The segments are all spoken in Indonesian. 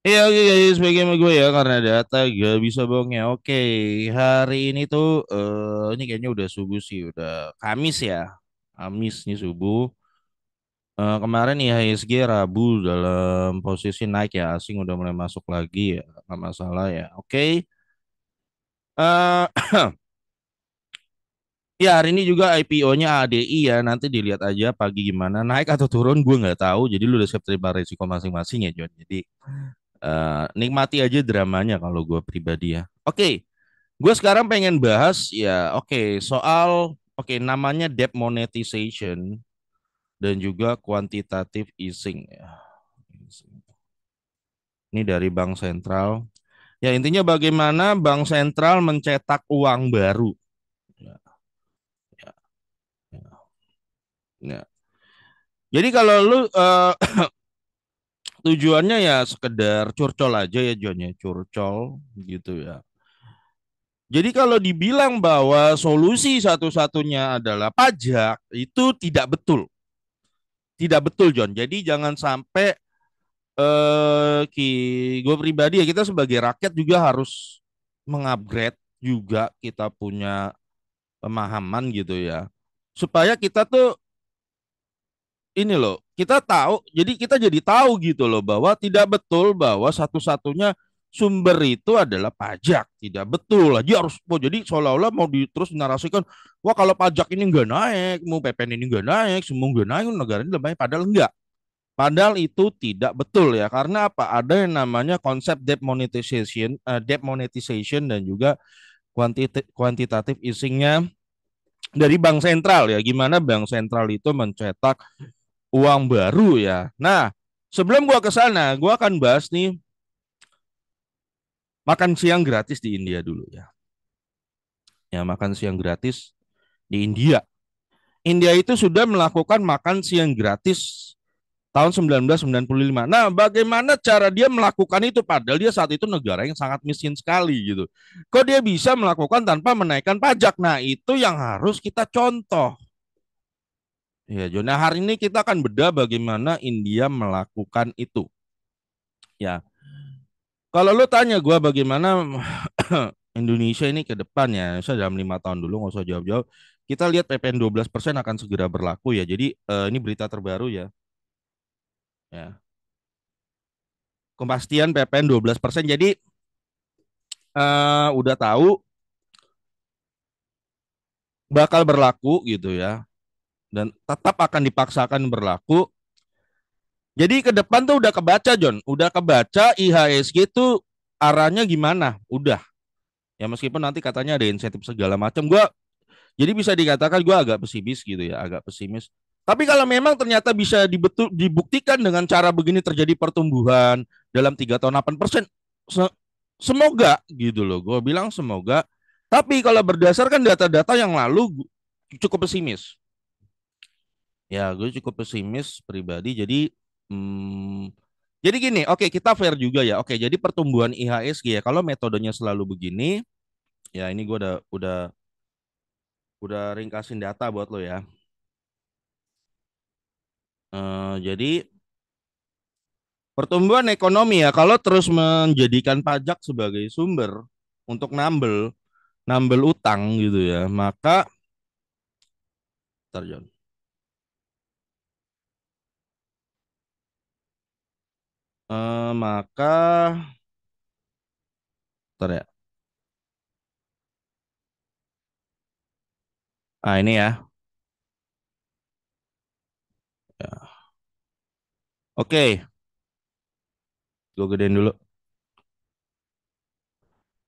Iya, oke guys, sebagai sama gue ya karena data gak bisa bohong ya. Oke, hari ini tuh ini kayaknya udah subuh sih, udah Kamis ya. Kamis nih subuh. Kemarin IHSG Rabu dalam posisi naik ya, asing udah mulai masuk lagi ya, nggak masalah ya. Oke, eh ya hari ini juga IPO-nya ADI ya, nanti dilihat aja pagi gimana naik atau turun, gue nggak tahu. Jadi lu udah siap terima resiko masing-masing ya, John. Jadi nikmati aja dramanya kalau gue pribadi ya. Oke. Gue sekarang pengen bahas ya, oke, soal namanya debt monetization dan juga quantitative easing ya. Ini dari Bank Sentral. Ya intinya bagaimana Bank Sentral mencetak uang baru. Ya, ya, ya, ya. Jadi kalau lu tujuannya ya sekedar curcol aja ya John ya, curcol gitu ya. Jadi kalau dibilang bahwa solusi satu-satunya adalah pajak, itu tidak betul. Tidak betul John. Jadi jangan sampai gue pribadi ya kita sebagai rakyat juga harus mengupgrade juga kita punya pemahaman gitu ya. Supaya kita tuh ini loh, kita tahu, jadi kita jadi tahu gitu loh bahwa tidak betul bahwa satu-satunya sumber itu adalah pajak. Tidak betul. Aja harus jadi seolah-olah mau terus narasikan, wah kalau pajak ini nggak naik, mau PPN ini nggak naik, semua nggak naik, negara ini lebih baik. Padahal enggak. Padahal itu tidak betul ya, karena apa? Ada yang namanya konsep debt monetization dan juga quantitative easingnya dari bank sentral ya. Gimana bank sentral itu mencetak uang baru ya. Nah, sebelum gua ke sana, gua akan bahas nih makan siang gratis di India dulu ya. Ya, makan siang gratis di India. India itu sudah melakukan makan siang gratis tahun 1995. Nah, bagaimana cara dia melakukan itu padahal dia saat itu negara yang sangat miskin sekali gitu. Kok dia bisa melakukan tanpa menaikkan pajak? Nah, itu yang harus kita contoh. Ya, Jona, hari ini kita akan bedah bagaimana India melakukan itu. Ya, kalau lu tanya gue bagaimana Indonesia ini ke depan ya, saya dalam 5 tahun dulu nggak usah jauh-jauh. Kita lihat PPN 12% akan segera berlaku ya. Jadi ini berita terbaru ya. Ya, kepastian PPN 12%. Jadi udah tahu bakal berlaku gitu ya dan tetap akan dipaksakan berlaku. Jadi ke depan tuh udah kebaca John, udah kebaca IHSG tuh arahnya gimana? Udah. Ya meskipun nanti katanya ada insentif segala macam, gua jadi bisa dikatakan gua agak pesimis gitu ya, agak pesimis. Tapi kalau memang ternyata bisa dibuktikan dengan cara begini terjadi pertumbuhan dalam 3 tahun 8%, semoga gitu loh. Gue bilang semoga. Tapi kalau berdasarkan data-data yang lalu cukup pesimis. Ya, gue cukup pesimis pribadi. Hmm, jadi gini, oke kita fair juga ya. Oke, jadi pertumbuhan IHSG ya. Kalau metodenya selalu begini, ya ini gue udah ringkasin data buat lo ya. Jadi pertumbuhan ekonomi ya, kalau terus menjadikan pajak sebagai sumber untuk nambel nambel utang gitu ya, maka Tar, maka ya. Ah ini ya. Ya. Oke, gue gedein dulu.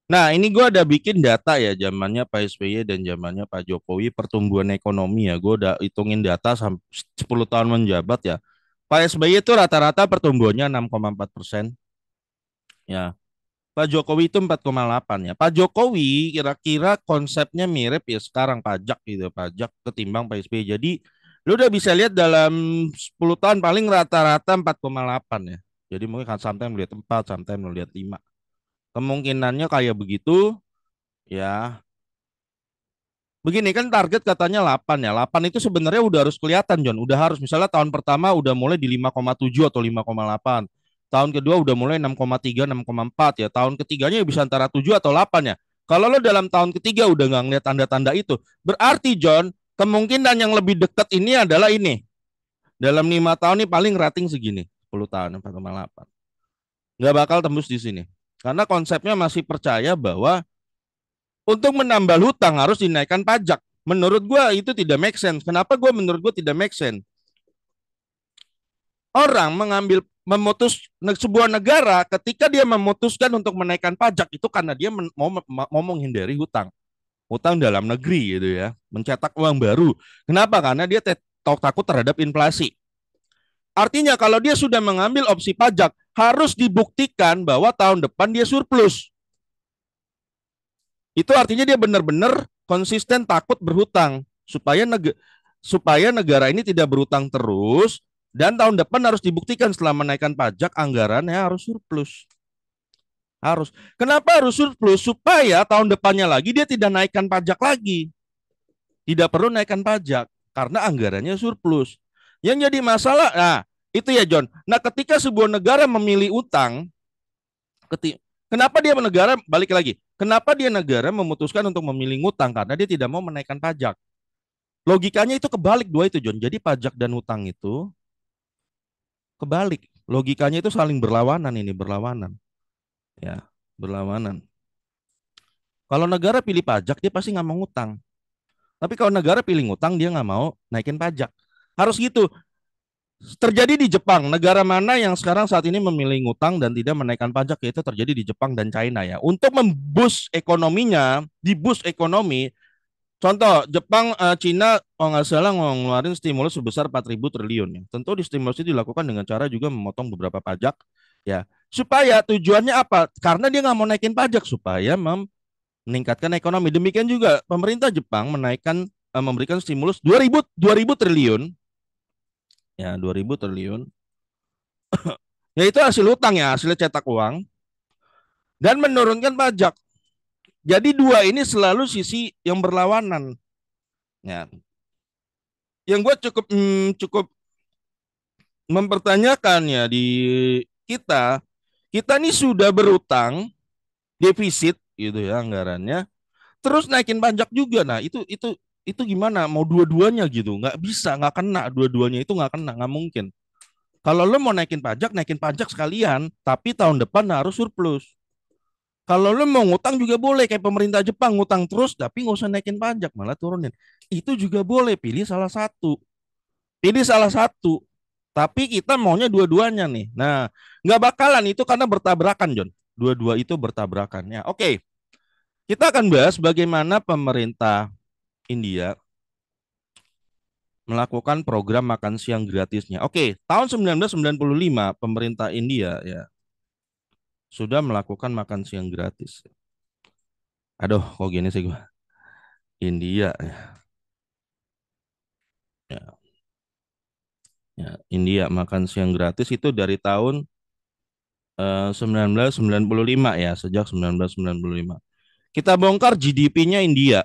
Nah, ini gue ada bikin data ya zamannya Pak SBY dan zamannya Pak Jokowi pertumbuhan ekonomi ya. Gue udah hitungin data sampai 10 tahun menjabat ya. Pak SBY itu rata-rata pertumbuhannya 6,4%. Ya. Pak Jokowi itu 4,8 ya. Pak Jokowi kira-kira konsepnya mirip ya sekarang pajak gitu, pajak ketimbang Pak SBY. Jadi lu udah bisa lihat dalam 10 tahun paling rata-rata 4,8 ya. Jadi mungkin kan sampai melihat 4, sampai melihat 5. Kemungkinannya kayak begitu ya. Begini kan target katanya 8 ya. 8 itu sebenarnya udah harus kelihatan John. Udah harus misalnya tahun pertama udah mulai di 5,7 atau 5,8. Tahun kedua udah mulai 6,3, 6,4 ya. Tahun ketiganya bisa antara 7 atau 8 ya. Kalau lo dalam tahun ketiga udah nggak ngeliat tanda-tanda itu, berarti John, kemungkinan yang lebih dekat ini adalah ini. Dalam 5 tahun ini paling rating segini, 10 tahun 4,8. Nggak bakal tembus di sini. Karena konsepnya masih percaya bahwa untuk menambal hutang harus dinaikkan pajak. Menurut gue itu tidak make sense. Kenapa menurut gue tidak make sense? Orang sebuah negara ketika dia memutuskan untuk menaikkan pajak itu karena dia mau menghindari hutang dalam negeri gitu ya, mencetak uang baru. Kenapa? Karena dia takut terhadap inflasi. Artinya kalau dia sudah mengambil opsi pajak, harus dibuktikan bahwa tahun depan dia surplus. Itu artinya dia benar-benar konsisten takut berhutang supaya negara ini tidak berhutang terus, dan tahun depan harus dibuktikan setelah menaikkan pajak anggarannya harus surplus. Harus. Kenapa harus surplus? Supaya tahun depannya lagi dia tidak naikkan pajak lagi. Tidak perlu naikkan pajak karena anggarannya surplus. Yang jadi masalah, nah itu ya John. Nah ketika sebuah negara memilih utang, kenapa dia negara balik lagi? Kenapa dia negara memutuskan untuk memilih utang? Karena dia tidak mau menaikkan pajak. Logikanya itu kebalik dua itu John. Jadi pajak dan utang itu kebalik. Logikanya itu saling berlawanan ini, berlawanan. Ya, berlawanan. Kalau negara pilih pajak, dia pasti nggak mau ngutang. Tapi kalau negara pilih ngutang, dia nggak mau naikin pajak. Harus gitu. Terjadi di Jepang. Negara mana yang sekarang saat ini memilih ngutang dan tidak menaikkan pajak, yaitu terjadi di Jepang dan China ya. Untuk memboost ekonominya, di boost ekonomi. Contoh, Jepang, China, oh nggak salah ngeluarin stimulus sebesar 4.000 triliun ya. Tentu di stimulus itu dilakukan dengan cara juga memotong beberapa pajak ya. Supaya tujuannya apa? Karena dia nggak mau naikin pajak supaya meningkatkan ekonomi. Demikian juga pemerintah Jepang memberikan stimulus 2.000 triliun ya, 2.000 triliun. Ya itu hasil utang ya, hasil cetak uang dan menurunkan pajak. Jadi dua ini selalu sisi yang berlawanan. Ya, yang gue cukup mempertanyakan ya di kita, kita ini sudah berutang, defisit gitu ya anggarannya, terus naikin pajak juga. Nah itu gimana? Mau dua-duanya gitu? Nggak bisa, nggak kena dua-duanya itu nggak kena, nggak mungkin. Kalau lo mau naikin pajak sekalian, tapi tahun depan harus surplus. Kalau lo mau ngutang juga boleh, kayak pemerintah Jepang ngutang terus, tapi nggak usah naikin pajak, malah turunin. Itu juga boleh, pilih salah satu. Pilih salah satu. Tapi kita maunya dua-duanya nih. Nah, nggak bakalan itu karena bertabrakan, John. Dua-dua itu bertabrakan. Ya, oke. Kita akan bahas bagaimana pemerintah India melakukan program makan siang gratisnya. Oke, tahun 1995 pemerintah India ya sudah melakukan makan siang gratis. Aduh, kok gini sih gua. India ya. Ya, ya. India makan siang gratis itu dari tahun 1995 ya, sejak 1995. Kita bongkar GDP-nya India.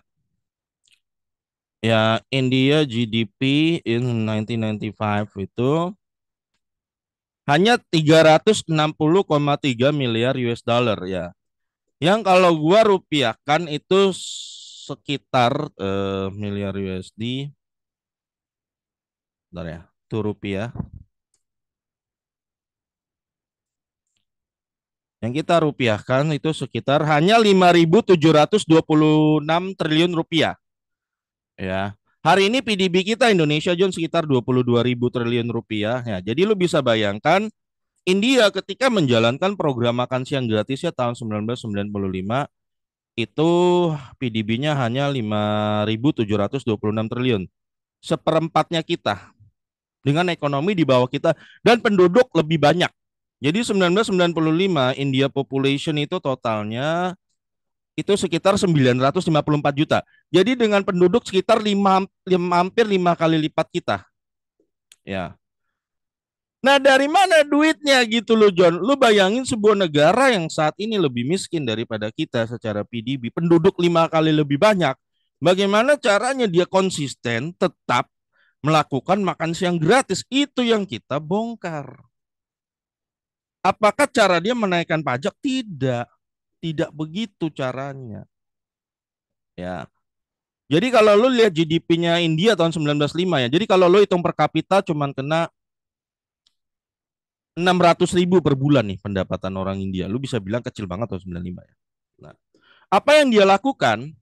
Ya, India GDP in 1995 itu hanya 360,3 miliar US dollar ya. Yang kalau gua rupiahkan itu sekitar miliar USD. Bentar ya, itu rupiah. Yang kita rupiahkan itu sekitar hanya 5.726 triliun rupiah. Ya. Hari ini PDB kita Indonesia John sekitar 22.000 triliun rupiah. Ya, jadi lu bisa bayangkan India ketika menjalankan program makan siang gratisnya tahun 1995 itu PDB-nya hanya 5.726 triliun. Seperempatnya kita dengan ekonomi di bawah kita dan penduduk lebih banyak. Jadi 1995 India population itu totalnya itu sekitar 954 juta. Jadi dengan penduduk sekitar hampir 5 kali lipat kita. Ya. Nah, dari mana duitnya gitu loh, John? Lu bayangin sebuah negara yang saat ini lebih miskin daripada kita secara PDB, penduduk 5 kali lebih banyak. Bagaimana caranya dia konsisten tetap melakukan makan siang gratis? Itu yang kita bongkar. Apakah cara dia menaikkan pajak? Tidak, tidak begitu caranya. Ya. Jadi kalau lu lihat GDP-nya India tahun 1905 ya. Jadi kalau lu hitung per kapita cuman kena 600.000 per bulan nih pendapatan orang India. Lu bisa bilang kecil banget tahun 95 ya. Nah, apa yang dia lakukan?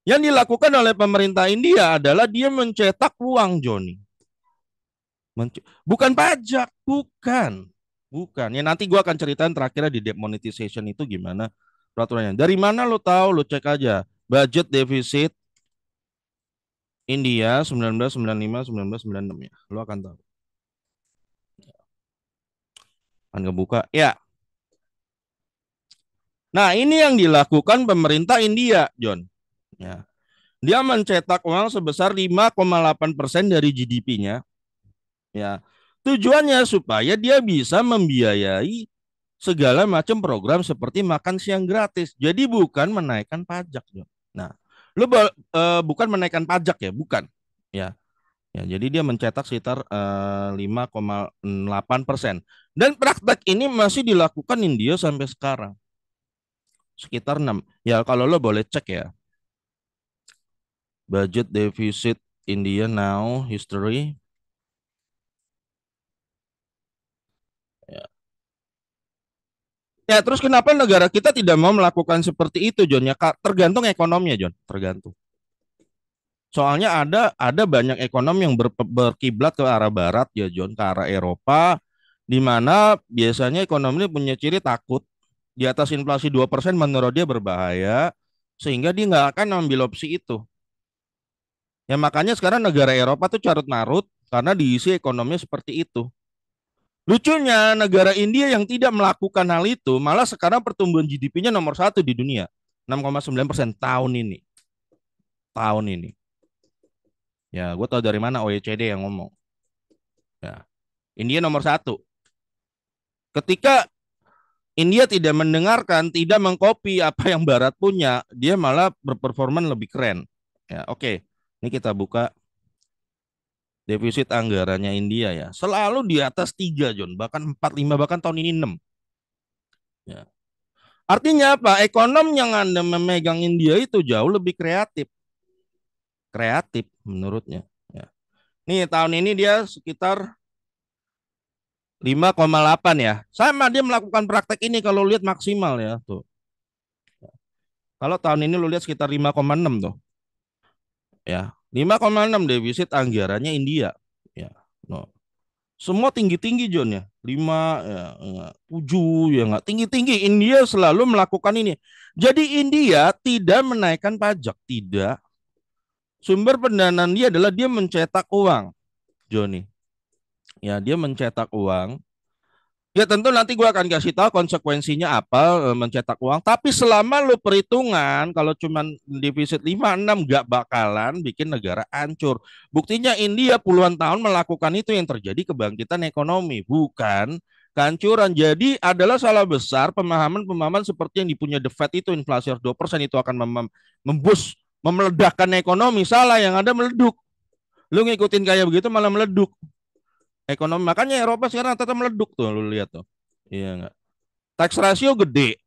Yang dilakukan oleh pemerintah India adalah dia mencetak uang, Joni. Bukan pajak, bukan. Bukan. Ya nanti gua akan ceritain terakhirnya di demonetization itu gimana peraturannya. Dari mana lo tahu? Lo cek aja. Budget defisit India 1995 1996 ya. Lo akan tahu. Akan kebuka. Ya. Nah, ini yang dilakukan pemerintah India, John. Ya. Dia mencetak uang sebesar 5,8% dari GDP-nya. Ya. Tujuannya supaya dia bisa membiayai segala macam program seperti makan siang gratis. Jadi bukan menaikkan pajak, John. Nah, bukan menaikkan pajak ya, bukan. Ya. Ya, jadi dia mencetak sekitar 5,8%. Dan praktek ini masih dilakukan India sampai sekarang. Sekitar 6. Ya, kalau lo boleh cek ya. Budget deficit India now history. Ya. Ya, terus kenapa negara kita tidak mau melakukan seperti itu, John? Ya, tergantung ekonominya, John. Tergantung. Soalnya ada banyak ekonom yang berkiblat ke arah barat ya, John, ke arah Eropa, di mana biasanya ekonomi ini punya ciri takut di atas inflasi 2% menurut dia berbahaya, sehingga dia nggak akan ambil opsi itu. Ya makanya sekarang negara Eropa tuh carut marut karena diisi ekonominya seperti itu. Lucunya negara India yang tidak melakukan hal itu malah sekarang pertumbuhan GDP-nya nomor satu di dunia, 6,9% tahun ini. Tahun ini. Ya, gue tahu dari mana OECD yang ngomong. Ya, India nomor satu. Ketika India tidak mendengarkan, tidak mengcopy apa yang Barat punya, dia malah berperforma lebih keren. Ya, oke. Ini kita buka defisit anggarannya India ya. Selalu di atas 3, John. Bahkan 4, 5, bahkan tahun ini 6. Ya. Artinya apa? Ekonom yang Anda memegang India itu jauh lebih kreatif. Kreatif menurutnya. Ya. Nih tahun ini dia sekitar 5,8 ya. Sama dia melakukan praktek ini kalau lihat maksimal ya tuh. Kalau tahun ini lu lihat sekitar 5,6 tuh. Ya. 5,6 defisit anggarannya India. Ya. No. Semua tinggi-tinggi John ya. 5 ya, 7 ya enggak tinggi-tinggi. India selalu melakukan ini. Jadi India tidak menaikkan pajak, tidak. Sumber pendanaan dia adalah dia mencetak uang, Joni. Ya, dia mencetak uang. Ya tentu nanti gue akan kasih tahu konsekuensinya apa mencetak uang. Tapi selama lu perhitungan kalau cuman defisit 5-6 gak bakalan bikin negara hancur. Buktinya India puluhan tahun melakukan itu yang terjadi kebangkitan ekonomi. Bukan kehancuran. Jadi adalah salah besar pemahaman-pemahaman seperti yang dipunya The Fed itu inflasi 2% itu akan memeledakkan ekonomi. Salah, yang ada meleduk. Lu ngikutin kayak begitu malah meleduk ekonomi. Makanya Eropa sekarang tetap meleduk tuh, lu lihat tuh. Iya enggak? Tax ratio gede.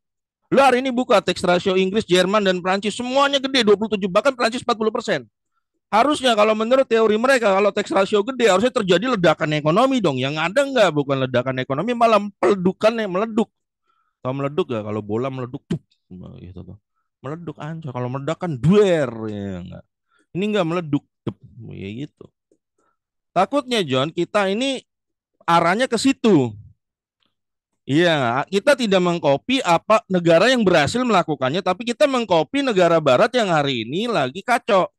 Lu hari ini buka tax ratio Inggris, Jerman dan Prancis semuanya gede 27, bahkan Prancis 40%. Harusnya kalau menurut teori mereka kalau tax ratio gede harusnya terjadi ledakan ekonomi dong. Yang ada enggak, bukan ledakan ekonomi malah peledukan yang meleduk. Kalau meleduk ya kalau bola meleduk tuh gitu tuh. Meleduk aja. Kalau meledak kan duer ya enggak. Ini enggak meleduk ya gitu. Takutnya John, kita ini arahnya ke situ. Iya, kita tidak mengcopy apa negara yang berhasil melakukannya, tapi kita mengcopy negara barat yang hari ini lagi kacau.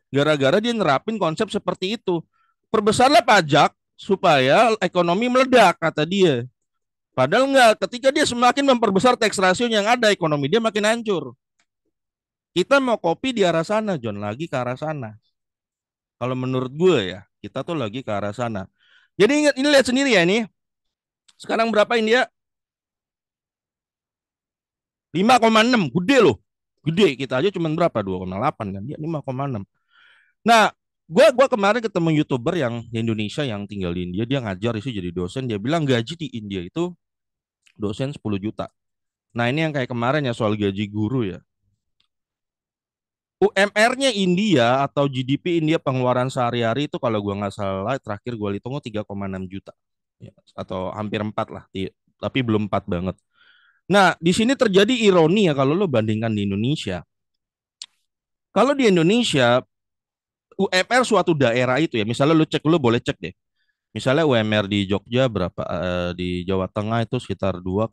Gara-gara dia nerapin konsep seperti itu. Perbesarlah pajak supaya ekonomi meledak, kata dia. Padahal enggak, ketika dia semakin memperbesar tax ratio yang ada, ekonomi dia makin hancur. Kita mau copy di arah sana, John, lagi ke arah sana. Kalau menurut gue ya, kita tuh lagi ke arah sana. Jadi ingat, ini lihat sendiri ya ini. Sekarang berapa India? 5,6, gede loh. Gede, kita aja cuma berapa? 2,8 kan. Dia 5,6. Nah, gua kemarin ketemu YouTuber yang di Indonesia yang tinggal di India, dia ngajar itu jadi dosen, dia bilang gaji di India itu dosen 10 juta. Nah ini yang kayak kemarin ya soal gaji guru ya. UMR-nya India atau GDP India pengeluaran sehari-hari itu kalau gua nggak salah terakhir gua hitung 3,6 juta. Ya, atau hampir 4 lah. Tapi belum 4 banget. Nah, di sini terjadi ironi ya kalau lo bandingkan di Indonesia. Kalau di Indonesia, UMR suatu daerah itu ya, misalnya lo cek, lo boleh cek deh. Misalnya UMR di Jogja berapa, di Jawa Tengah itu sekitar 2,8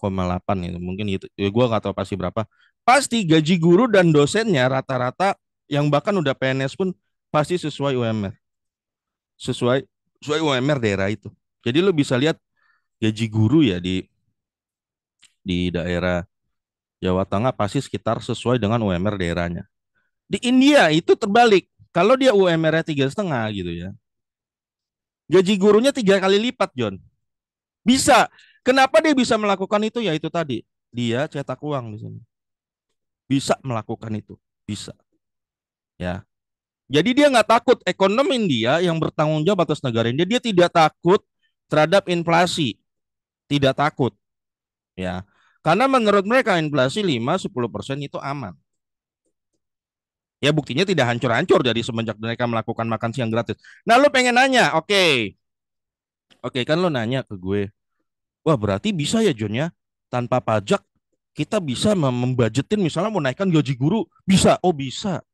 gitu. Mungkin itu, ya gua nggak tahu pasti berapa. Pasti gaji guru dan dosennya rata-rata yang bahkan udah PNS pun pasti sesuai UMR. Sesuai sesuai UMR daerah itu. Jadi lo bisa lihat gaji guru ya di daerah Jawa Tengah pasti sekitar sesuai dengan UMR daerahnya. Di India itu terbalik. Kalau dia UMR-nya 3,5 gitu ya, gaji gurunya 3 kali lipat, John. Bisa. Kenapa dia bisa melakukan itu? Ya itu tadi. Dia cetak uang di sini. Bisa melakukan itu. Bisa. Ya. Jadi dia nggak takut. Ekonomi India yang bertanggung jawab atas negara India, dia tidak takut terhadap inflasi. Tidak takut. Ya. Karena menurut mereka inflasi 5-10% itu aman. Ya buktinya tidak hancur-hancur dari semenjak mereka melakukan makan siang gratis. Nah lu pengen nanya, oke. Oke kan lu nanya ke gue, wah berarti bisa ya John ya, tanpa pajak kita bisa membudgetin misalnya mau naikkan gaji guru, bisa, oh bisa.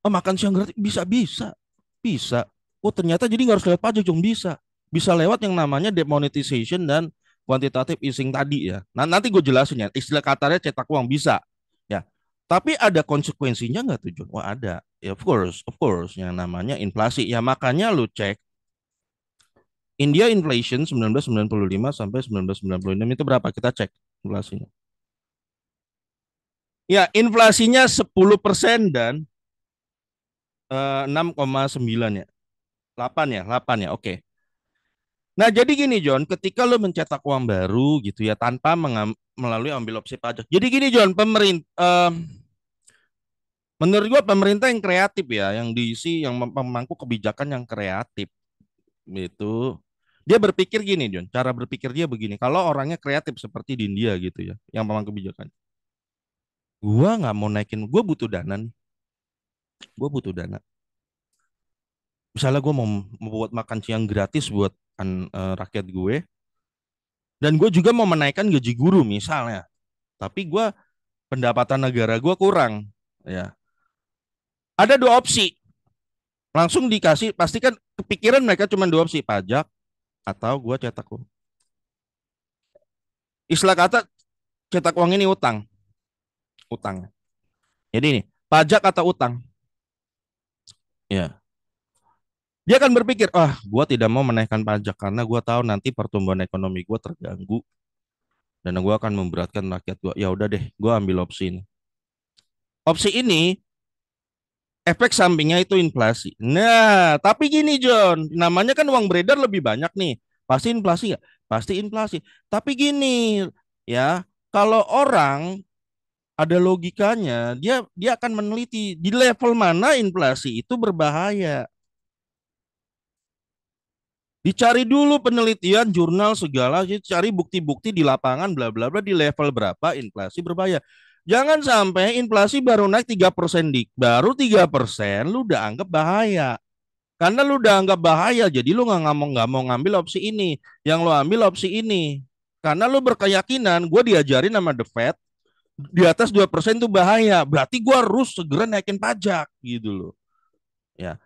Oh makan siang gratis, bisa, bisa. Bisa. Oh ternyata jadi nggak harus lewat pajak John, bisa. Bisa lewat yang namanya demonetization dan quantitative easing tadi ya. Nah nanti gue jelasin ya, istilah katanya cetak uang bisa. Ya, tapi ada konsekuensinya nggak tuh John? Wah ada. Ya of course, yang namanya inflasi. Ya makanya lu cek India inflation 1995 sampai 1996 itu berapa? Kita cek inflasinya. Ya, inflasinya 10% dan 6,9 ya. 8 ya, 8 ya. Oke. Nah, jadi gini John, ketika lo mencetak uang baru gitu ya tanpa melalui ambil opsi pajak. Jadi gini John, pemerintah menurut gua pemerintah yang kreatif ya, yang diisi yang memangku kebijakan yang kreatif itu dia berpikir gini John, cara berpikir dia begini. Kalau orangnya kreatif seperti di India gitu ya, yang memang kebijakan. Gua nggak mau naikin, gua butuh dana nih, gua butuh dana. Misalnya gua mau membuat makan siang gratis buat rakyat gue, dan gue juga mau menaikkan gaji guru misalnya. Tapi gue pendapatan negara gue kurang, ya. Ada dua opsi, langsung dikasih. Pasti kan kepikiran mereka cuma dua opsi, pajak atau gue cetak uang. Istilah kata cetak uang ini utang, utang. Jadi ini pajak atau utang, ya. Dia akan berpikir, ah, gue tidak mau menaikkan pajak karena gue tahu nanti pertumbuhan ekonomi gue terganggu dan gue akan memberatkan rakyat gue. Ya udah deh, gue ambil opsi ini. Opsi ini efek sampingnya itu inflasi. Nah, tapi gini John, namanya kan uang beredar lebih banyak nih. Pasti inflasi nggak? Pasti inflasi. Tapi gini, ya, kalau orang ada logikanya, dia dia akan meneliti di level mana inflasi itu berbahaya. Dicari dulu penelitian, jurnal segala, cari bukti-bukti di lapangan, bla bla bla di level berapa inflasi berbahaya. Jangan sampai inflasi baru naik 3% baru 3% lu udah anggap bahaya. Karena lu udah anggap bahaya, jadi lu nggak mau ngambil opsi ini. Yang lu ambil opsi ini. Karena lu berkeyakinan, gue diajarin sama The Fed, di atas 2% itu bahaya. Berarti gue harus segera naikin pajak gitu loh. Ya.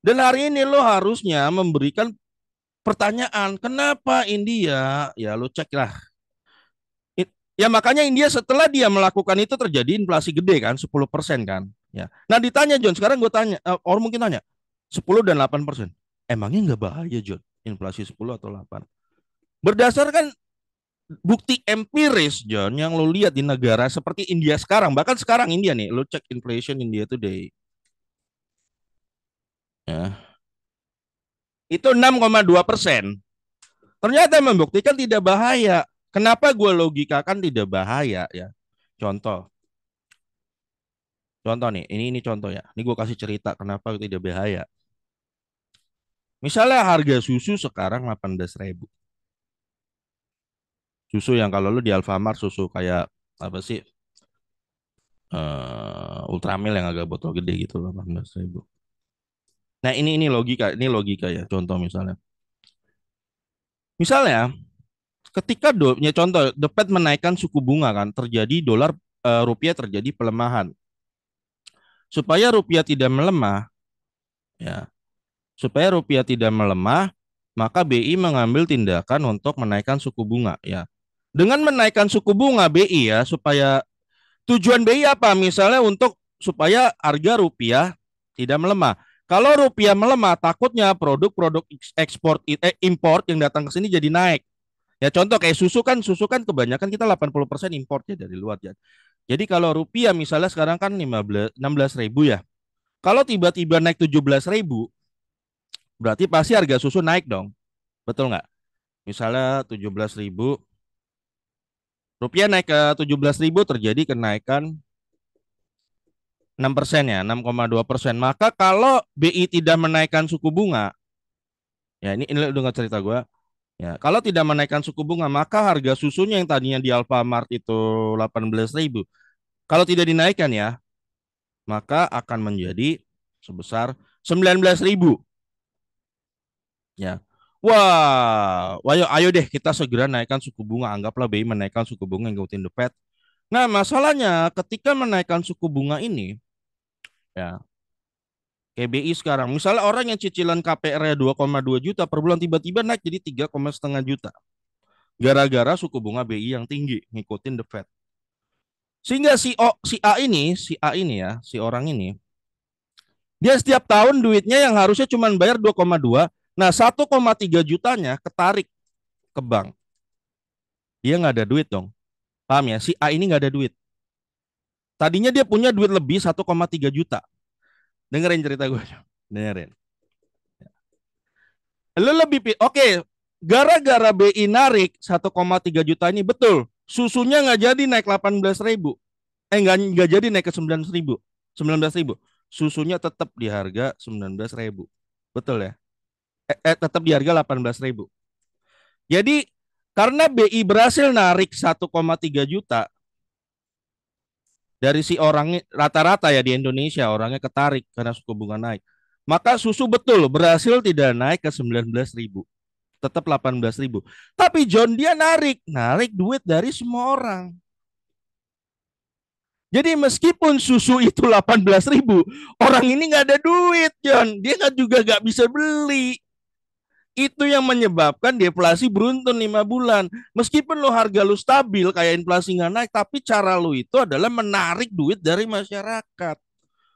Dan hari ini lo harusnya memberikan pertanyaan, kenapa India? Ya lu cek lah. Ya makanya India setelah dia melakukan itu terjadi inflasi gede kan, 10% kan. Ya. Nah ditanya John, sekarang gue tanya, orang mungkin tanya, 10 dan 8%. Emangnya nggak bahaya John, inflasi 10 atau 8? Berdasarkan bukti empiris John, yang lo lihat di negara seperti India sekarang, bahkan sekarang India nih, lo cek inflation India Today. Ya. Itu 6,2%. Ternyata membuktikan tidak bahaya. Kenapa gue logikakan tidak bahaya ya? Contoh, contoh nih, ini contoh ya. Ini gue kasih cerita kenapa tidak bahaya. Misalnya harga susu sekarang 18.000. Susu yang kalau lu di Alfamart susu kayak apa sih? Ultramil yang agak botol gede gitu loh, 18.000. Nah, ini logika ya. Contoh misalnya. Misalnya ketika contoh The Fed menaikkan suku bunga kan, terjadi rupiah terjadi pelemahan. Supaya rupiah tidak melemah, ya. Supaya rupiah tidak melemah, maka BI mengambil tindakan untuk menaikkan suku bunga, ya. Dengan menaikkan suku bunga BI ya, supaya tujuan BI apa? Misalnya untuk supaya harga rupiah tidak melemah. Kalau rupiah melemah, takutnya produk-produk import yang datang ke sini jadi naik. Ya contoh kayak susu kan kebanyakan kita 80% import ya dari luar ya. Jadi kalau rupiah misalnya sekarang kan 16.000 ya. Kalau tiba-tiba naik 17.000, berarti pasti harga susu naik dong. Betul nggak? Misalnya 17.000, rupiah naik ke 17.000 terjadi kenaikan 6% ya, 6,2%. Maka kalau BI tidak menaikkan suku bunga, ya ini dengar cerita gue. Ya, kalau tidak menaikkan suku bunga, maka harga susunya yang tadinya di Alfamart itu 18.000, kalau tidak dinaikkan ya, maka akan menjadi sebesar 19.000. Ya. Wah, ayo deh kita segera naikkan suku bunga. Anggaplah BI menaikkan suku bunga yang ngikutin The Fed. Nah, masalahnya ketika menaikkan suku bunga ini, ya, kayak BI sekarang, misalnya orang yang cicilan KPR-nya 2,2 juta per bulan tiba-tiba naik jadi 3,5 juta. Gara-gara suku bunga BI yang tinggi, ngikutin The Fed. Sehingga si A ini ya, si orang ini, dia setiap tahun duitnya yang harusnya cuma bayar 2,2, nah 1,3 jutanya ketarik ke bank. Dia nggak ada duit dong. Paham ya? Si A ini nggak ada duit. Tadinya dia punya duit lebih 1,3 juta. Dengerin cerita gue. Dengerin. Lu oke, gara-gara BI narik 1,3 juta ini betul. Susunya nggak jadi naik 18.000. Nggak jadi naik ke 19.000. 19.000. Susunya tetap di harga 19.000. Betul ya? Tetap di harga 18.000. Jadi karena BI berhasil narik 1,3 juta dari si orang, rata-rata ya di Indonesia orangnya ketarik karena suku bunga naik. Maka susu betul berhasil tidak naik ke 19.000, tetap 18.000. Tapi John dia narik duit dari semua orang. Jadi meskipun susu itu 18.000, orang ini nggak ada duit, John. Dia nggak juga nggak bisa beli. Itu yang menyebabkan deflasi beruntun 5 bulan. Meskipun lo harga lo stabil kayak inflasi nggak naik, tapi cara lo itu adalah menarik duit dari masyarakat.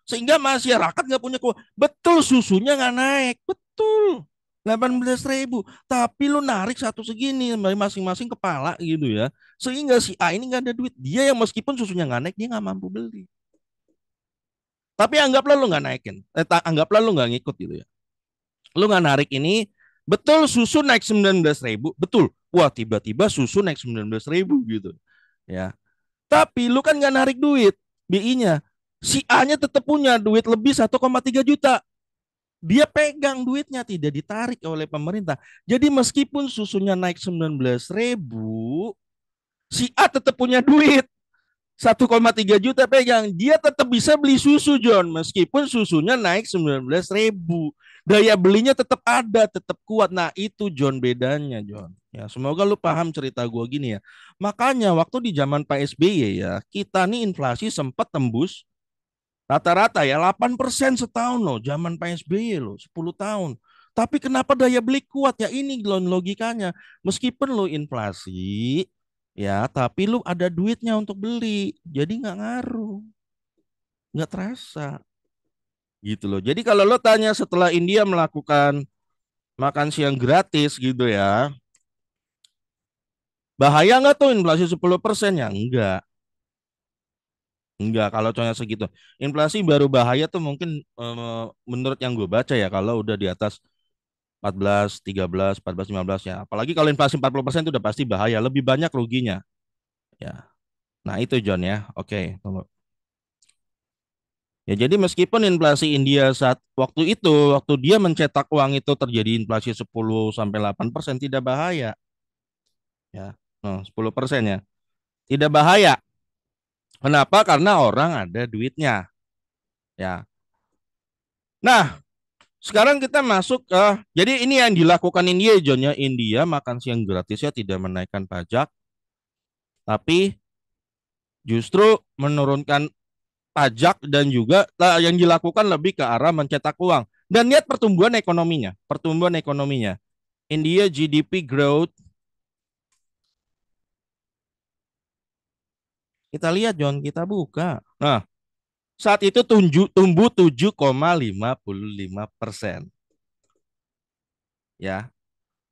Sehingga masyarakat nggak punya keuangan. Betul susunya nggak naik, betul. 18.000, tapi lu narik satu segini masing-masing kepala gitu ya, sehingga si A ini nggak ada duit, dia yang meskipun susunya nggak naik dia nggak mampu beli. Tapi anggaplah lu nggak naikin, anggaplah lu nggak ngikut gitu ya, lu nggak narik ini, betul susu naik 19.000, betul, wah tiba-tiba susu naik 19.000 gitu ya, tapi lu kan nggak narik duit BI-nya, si A-nya tetap punya duit lebih 1,3 juta, dia pegang duitnya tidak ditarik oleh pemerintah. Jadi meskipun susunya naik 19.000, si A tetap punya duit 1,3 juta pegang. Dia tetap bisa beli susu John meskipun susunya naik 19.000. Daya belinya tetap ada, tetap kuat. Nah, itu John bedanya John. Ya, semoga lu paham cerita gua gini ya. Makanya waktu di zaman Pak SBY ya, kita nih inflasi sempat tembus rata-rata ya 8% setahun loh, zaman PSBY loh, 10 tahun. Tapi kenapa daya beli kuat ya, ini logikanya. Meskipun lo inflasi ya, tapi lu ada duitnya untuk beli. Jadi nggak ngaruh, nggak terasa gitu loh. Jadi kalau lo tanya setelah India melakukan makan siang gratis gitu ya, bahaya nggak tuh inflasi 10%? Ya enggak. Enggak, kalau contohnya segitu. Inflasi baru bahaya tuh mungkin menurut yang gue baca ya kalau udah di atas 14, 13, 14, 15 ya. Apalagi kalau inflasi 40% itu udah pasti bahaya, lebih banyak ruginya. Ya. Nah, itu John ya. Oke, tunggu. Ya, jadi meskipun inflasi India saat waktu dia mencetak uang itu terjadi inflasi 10 sampai 8% tidak bahaya. Ya. Oh, 10% ya. Tidak bahaya. Kenapa? Karena orang ada duitnya. Ya. Nah, sekarang kita masuk ke, jadi ini yang dilakukan India, John ya. India makan siang gratis ya, tidak menaikkan pajak, tapi justru menurunkan pajak dan juga yang dilakukan lebih ke arah mencetak uang. Dan lihat pertumbuhan ekonominya. India GDP growth, kita lihat John, kita buka. Nah, saat itu tumbuh 7,55% ya.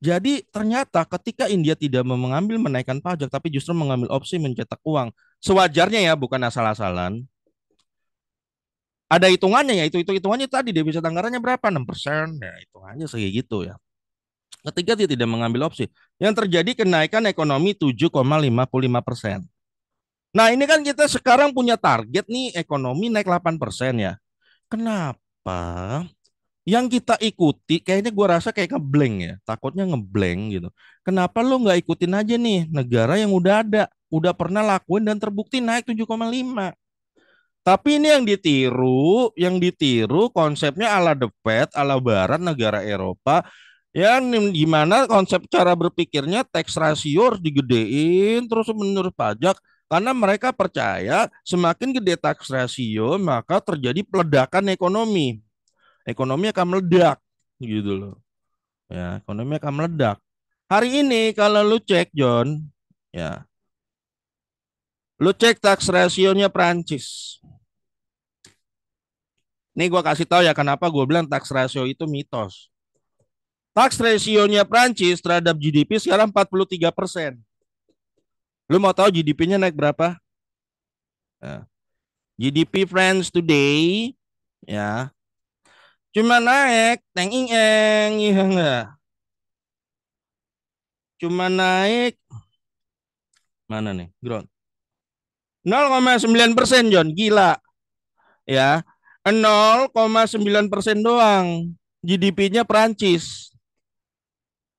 Jadi ternyata ketika India tidak mau mengambil menaikkan pajak tapi justru mengambil opsi mencetak uang, sewajarnya ya, bukan asal-asalan. Ada hitungannya ya, itu hitungannya tadi devisa anggarannya berapa? 6%. Ya, hitungannya segitu ya. Ketika dia tidak mengambil opsi, yang terjadi kenaikan ekonomi 7,55%. Nah, ini kan kita sekarang punya target nih ekonomi naik 8% ya. Kenapa? Yang kita ikuti kayaknya gua rasa kayak ngeblank ya, takutnya ngeblank gitu. Kenapa lu nggak ikutin aja nih negara yang udah ada, udah pernah lakuin dan terbukti naik 7,5. Tapi ini yang ditiru konsepnya ala The Fed, ala Barat, negara Eropa, ya gimana konsep cara berpikirnya tax ratio harus digedein terus menurut pajak karena mereka percaya semakin gede tax ratio maka terjadi peledakan ekonomi. Ekonomi akan meledak gitu loh. Ya, ekonomi akan meledak. Hari ini kalau lu cek John, ya, lu cek tax ratio-nya Prancis. Nih gua kasih tahu ya kenapa gue bilang tax ratio itu mitos. Tax ratio-nya Prancis terhadap GDP sekarang 43%. Lu mau tahu GDP-nya naik berapa? Ya. GDP France today ya cuma naik teng ing eng ya enggak. Cuma naik mana nih? Ground 0,9% John, gila ya. 0,9% doang GDP-nya Prancis.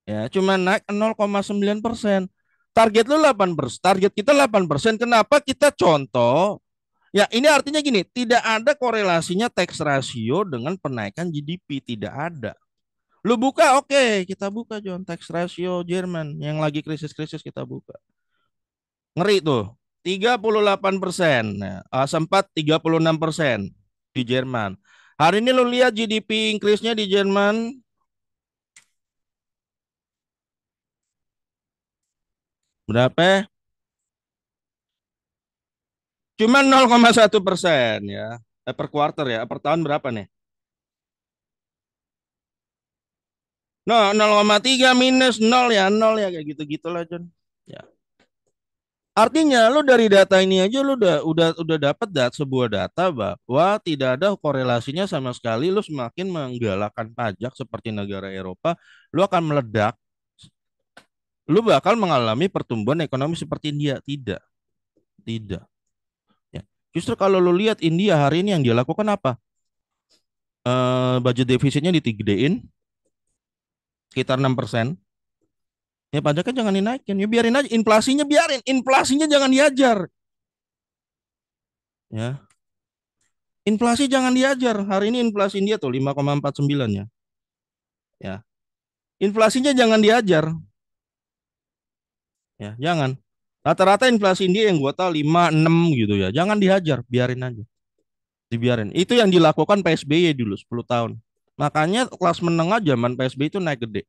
Ya, cuma naik 0,9%. Target lu 8%, target kita 8%. Kenapa kita contoh? Ya, ini artinya gini, tidak ada korelasinya tax ratio dengan penaikan GDP, tidak ada. Lu buka, oke, kita buka John, tax ratio Jerman yang lagi krisis-krisis kita buka. Ngeri tuh, 38%. Nah, sempat 36% di Jerman. Hari ini lu lihat GDP increase-nya di Jerman berapa? Cuma 0,1% ya. Per quarter ya. Per tahun berapa nih? No, 0,3 minus 0 ya. 0 ya kayak gitu-gitulah John. Ya. Artinya lu dari data ini aja lu udah dapat sebuah data bahwa tidak ada korelasinya sama sekali lu semakin menggalakkan pajak seperti negara Eropa, lu akan meledak, lu bakal mengalami pertumbuhan ekonomi seperti India. Tidak, tidak. Ya. Justru kalau lu lihat India hari ini yang dia lakukan apa? Budget defisitnya digedein sekitar 6%. Ya pajaknya jangan dinaikin. Ya biarin aja inflasinya, biarin. Inflasinya jangan diajar. Ya. Inflasi jangan diajar. Hari ini inflasi India tuh 5,49 ya. Ya. Inflasinya jangan diajar. Ya, jangan. Rata-rata inflasi India yang gua tahu 5 6 gitu ya. Jangan dihajar, biarin aja. Dibiarin. Itu yang dilakukan PSBY dulu 10 tahun. Makanya kelas menengah zaman PSBY itu naik gede.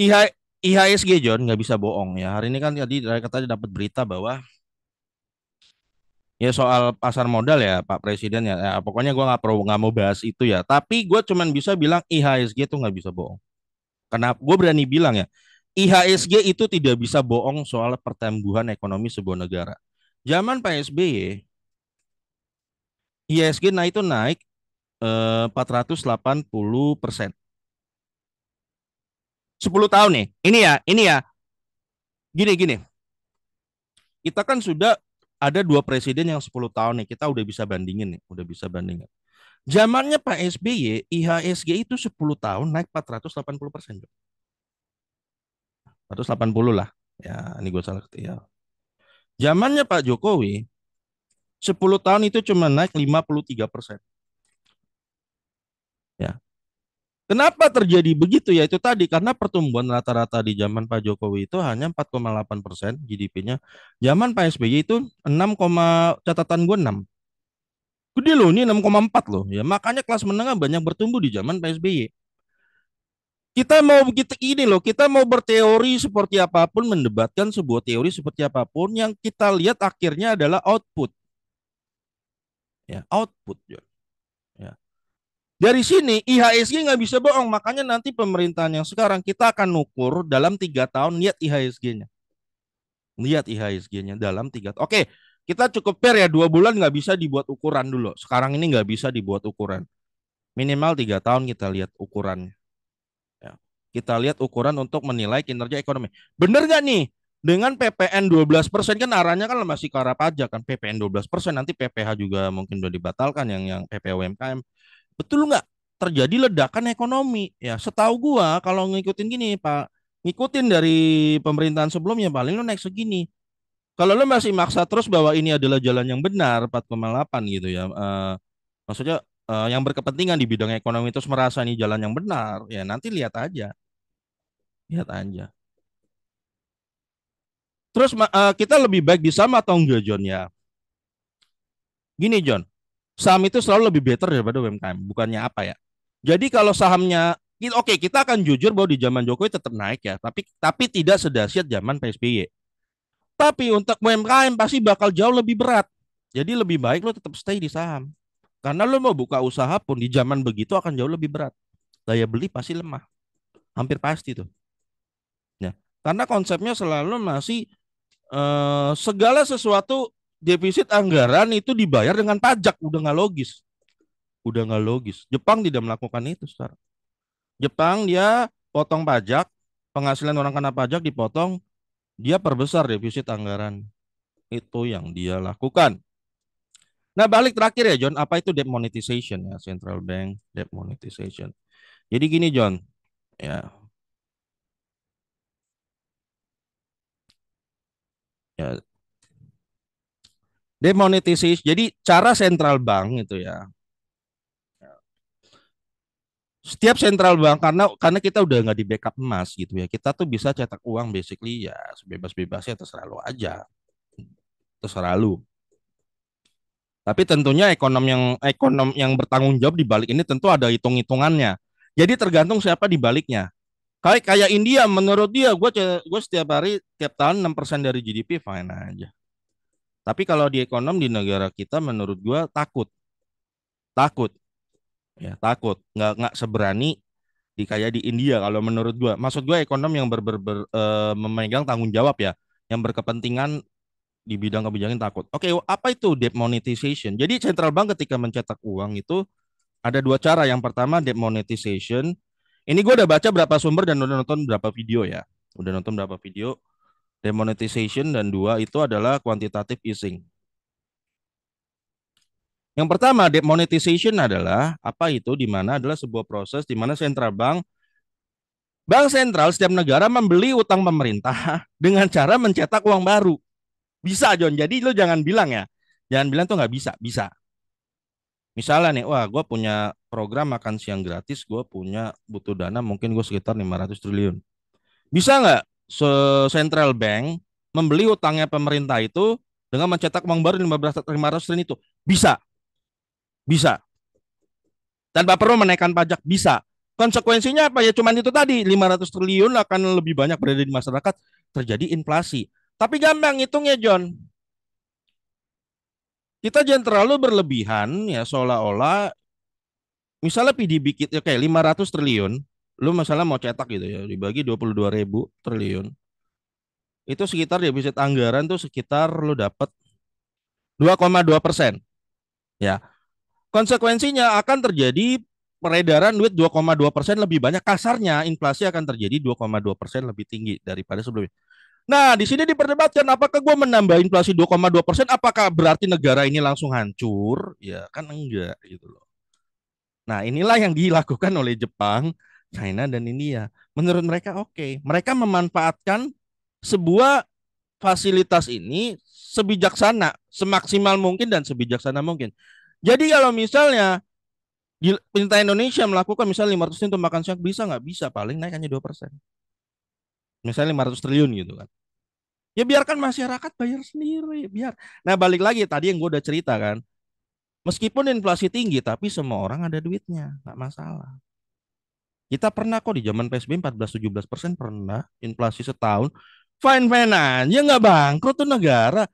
IH, IHSG John nggak bisa bohong ya. Hari ini kan tadi katanya dapat berita bahwa ya soal pasar modal ya Pak Presiden ya, pokoknya gue nggak mau bahas itu ya. Tapi gue cuman bisa bilang IHSG itu nggak bisa bohong. Kenapa? Gue berani bilang ya, IHSG itu tidak bisa bohong soal pertumbuhan ekonomi sebuah negara. Zaman Pak SBY, IHSG naik itu naik 480%. 10 tahun nih. Ini ya. Gini. Kita kan sudah ada dua presiden yang 10 tahun nih. Kita udah bisa bandingin nih, udah bisa bandingin. Zamannya Pak SBY, IHSG itu 10 tahun naik 480%. 180 lah. Ya, ini gue salah ketik ya. Zamannya Pak Jokowi, 10 tahun itu cuma naik 53%. Ya. Kenapa terjadi begitu? Ya itu tadi karena pertumbuhan rata-rata di zaman Pak Jokowi itu hanya 4,8% GDP-nya. Zaman Pak SBY itu 6, catatan gue 6. Gede loh, ini 6,4 loh. Ya makanya kelas menengah banyak bertumbuh di zaman Pak SBY. Kita ini loh, kita mau berteori seperti apapun, mendebatkan sebuah teori seperti apapun, yang kita lihat akhirnya adalah output, ya output, ya. Ya. Dari sini IHSG nggak bisa bohong, makanya nanti pemerintahan yang sekarang kita akan ukur dalam 3 tahun, lihat IHSG-nya, dalam 3 tahun. Oke, kita cukup fair ya, 2 bulan nggak bisa dibuat ukuran dulu. Sekarang ini nggak bisa dibuat ukuran, minimal 3 tahun kita lihat ukurannya. Ya. Kita lihat ukuran untuk menilai kinerja ekonomi. Bener nggak nih? Dengan PPN 12% kan arahnya kan masih ke arah pajak kan. PPN 12%, nanti PPH juga mungkin udah dibatalkan, yang PPh UMKM. Betul nggak? Terjadi ledakan ekonomi. Ya, setahu gua kalau ngikutin gini, Pak, ngikutin dari pemerintahan sebelumnya paling lo naik segini. Kalau lo masih maksa terus bahwa ini adalah jalan yang benar 4,8 gitu ya. Maksudnya yang berkepentingan di bidang ekonomi terus merasa ini jalan yang benar, ya nanti lihat aja. Lihat aja. Terus kita lebih baik di saham atau enggak, John? Ya, gini, John. Saham itu selalu lebih better daripada UMKM. Bukannya apa ya? Jadi kalau sahamnya, oke, kita akan jujur bahwa di zaman Jokowi tetap naik ya, tapi tidak sedahsyat zaman PSBY. Tapi untuk UMKM pasti bakal jauh lebih berat. Jadi lebih baik lo tetap stay di saham. Karena lo mau buka usaha pun di zaman begitu akan jauh lebih berat. Daya beli pasti lemah. Hampir pasti tuh. Ya. Karena konsepnya selalu masih segala sesuatu, defisit anggaran itu dibayar dengan pajak, udah nggak logis, Jepang tidak melakukan itu sekarang. Jepang dia potong pajak, penghasilan orang kena pajak dipotong, dia perbesar defisit anggaran, itu yang dia lakukan. Nah, balik terakhir ya John, apa itu debt monetization ya, central bank debt monetization. Jadi gini John, ya, ya, demonetization. Jadi cara central bank itu ya, setiap central bank, karena kita udah nggak di backup emas gitu ya, kita tuh bisa cetak uang basically ya sebebas-bebasnya, terserah lo aja, terserah lu. Tapi tentunya ekonom yang bertanggung jawab di balik ini tentu ada hitung-hitungannya. Jadi tergantung siapa di baliknya. Kayak India, menurut dia gue setiap hari tiap tahun 6% dari GDP fine aja. Tapi kalau di ekonom di negara kita menurut gue takut, takut, ya takut, nggak seberani kayak di India kalau menurut gua. Maksud gua ekonom yang memegang tanggung jawab ya, yang berkepentingan di bidang kebijakan takut. Oke, apa itu debt monetization? Jadi central bank ketika mencetak uang itu ada dua cara. Yang pertama debt monetization. Ini gua udah baca berapa sumber dan udah nonton berapa video ya. Udah nonton berapa video demonetization, dan dua itu adalah quantitative easing. Yang pertama, demonetization adalah apa itu? Di mana adalah sebuah proses di mana Bank sentral setiap negara membeli utang pemerintah dengan cara mencetak uang baru. Bisa, John. Jadi lo jangan bilang ya. Jangan bilang tuh nggak bisa. Bisa. Misalnya nih, wah gue punya program makan siang gratis, gue punya butuh dana mungkin gue sekitar 500 triliun. Bisa nggak Central Bank membeli utangnya pemerintah itu dengan mencetak uang baru 500 triliun itu? Bisa. Bisa. Tanpa perlu menaikkan pajak, bisa. Konsekuensinya apa ya? Cuman itu tadi, 500 triliun akan lebih banyak berada di masyarakat, terjadi inflasi. Tapi gampang hitungnya, John. Kita jangan terlalu berlebihan ya, seolah-olah misalnya PDB kita kayak 500 triliun, lu misalnya mau cetak gitu ya, dibagi 22.000 triliun. Itu sekitar defisit anggaran tuh sekitar lu dapat 2,2%. Ya, konsekuensinya akan terjadi peredaran duit 2,2% lebih banyak. Kasarnya inflasi akan terjadi 2,2% lebih tinggi daripada sebelumnya. Nah, di sini diperdebatkan apakah gue menambah inflasi 2,2%, apakah berarti negara ini langsung hancur? Ya kan enggak gitu loh. Nah, inilah yang dilakukan oleh Jepang China dan India. Menurut mereka oke. Mereka memanfaatkan sebuah fasilitas ini sebijaksana, semaksimal mungkin dan sebijaksana mungkin. Jadi kalau misalnya di pemerintah Indonesia melakukan misalnya 500 triliun untuk makan siang, bisa nggak? Bisa, paling naik hanya 2%. Misalnya 500 triliun gitu kan. Ya biarkan masyarakat bayar sendiri, biar. Nah balik lagi tadi yang gue udah cerita kan, meskipun inflasi tinggi tapi semua orang ada duitnya, nggak masalah. Kita pernah kok di zaman PSBB 14-17% pernah inflasi setahun, fine fine aja nggak bangkrut tuh negara.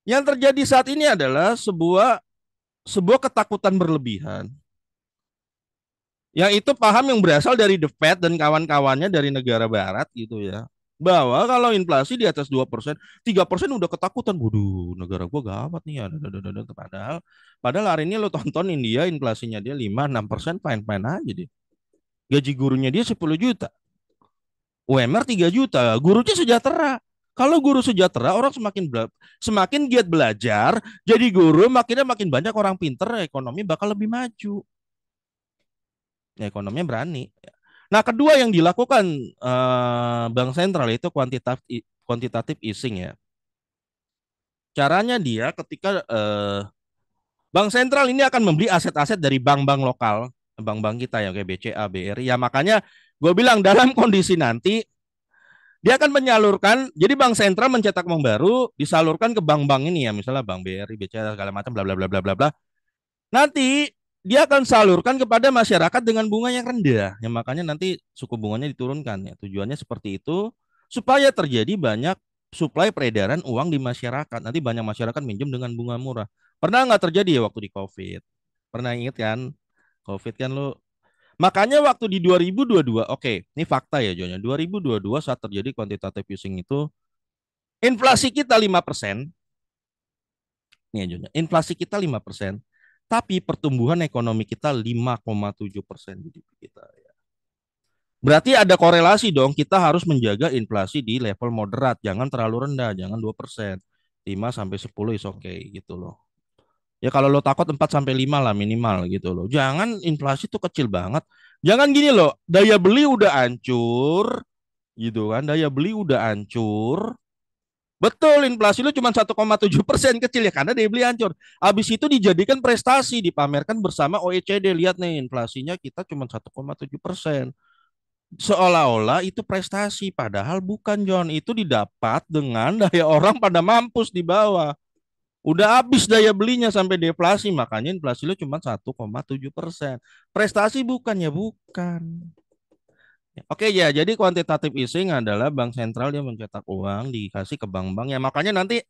Yang terjadi saat ini adalah sebuah ketakutan berlebihan. Yang itu paham yang berasal dari The Fed dan kawan-kawannya dari negara barat gitu ya. Bahwa kalau inflasi di atas 2%, 3% udah ketakutan. Waduh, negara gua gawat nih ya. Padahal padahal hari ini lo tonton India inflasinya dia 5-6% fine-fine aja deh. Gaji gurunya dia 10 juta. UMR 3 juta. Gurunya sejahtera. Kalau guru sejahtera, orang semakin giat belajar, jadi guru makin banyak orang pinter, ekonomi bakal lebih maju. Ya, ekonominya berani. Nah, kedua yang dilakukan Bank Sentral itu kuantitatif easing ya. Caranya dia ketika Bank Sentral ini akan membeli aset-aset dari bank-bank lokal, bank-bank kita ya kayak BCA, BRI. Ya makanya gue bilang dalam kondisi nanti dia akan menyalurkan, jadi Bank Sentral mencetak uang baru, disalurkan ke bank-bank ini ya, misalnya Bank BRI, BCA segala macam bla bla bla bla bla bla. Nanti dia akan salurkan kepada masyarakat dengan bunga yang rendah. Ya makanya nanti suku bunganya diturunkan ya. Tujuannya seperti itu supaya terjadi banyak suplai peredaran uang di masyarakat. Nanti banyak masyarakat minjem dengan bunga murah. Pernah nggak terjadi ya waktu di COVID? Pernah inget kan? COVID kan lo. Makanya waktu di 2022, oke, ini fakta ya Jonya. 2022 saat terjadi quantitative easing itu inflasi kita 5%. Nih Jonya, inflasi kita 5%, tapi pertumbuhan ekonomi kita 5,7% GDP kita. Berarti ada korelasi dong, kita harus menjaga inflasi di level moderat, jangan terlalu rendah, jangan 2%. 5 sampai 10 is oke gitu loh. Ya kalau lo takut 4 sampai 5 lah minimal gitu loh. Jangan inflasi tuh kecil banget. Jangan gini loh, daya beli udah hancur gitu kan, daya beli udah hancur. Betul, inflasi lu cuma 1,7% kecil ya karena daya beli hancur. Habis itu dijadikan prestasi, dipamerkan bersama OECD. Lihat nih, inflasinya kita cuma 1,7%. Seolah-olah itu prestasi, padahal bukan John. Itu didapat dengan daya orang pada mampus di bawah. Udah habis daya belinya sampai deflasi, makanya inflasi lu cuma 1,7%. Prestasi bukan ya, bukan. Oke ya, jadi kuantitatif easing adalah bank sentral yang mencetak uang dikasih ke bank-bank ya. Makanya nanti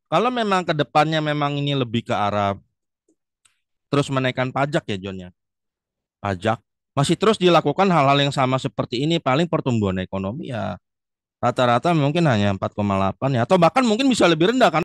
kalau memang ke depannya memang ini lebih ke arah terus menaikkan pajak ya John ya. Pajak masih terus dilakukan hal-hal yang sama seperti ini, paling pertumbuhan ekonomi ya rata-rata mungkin hanya 4,8 ya atau bahkan mungkin bisa lebih rendah kan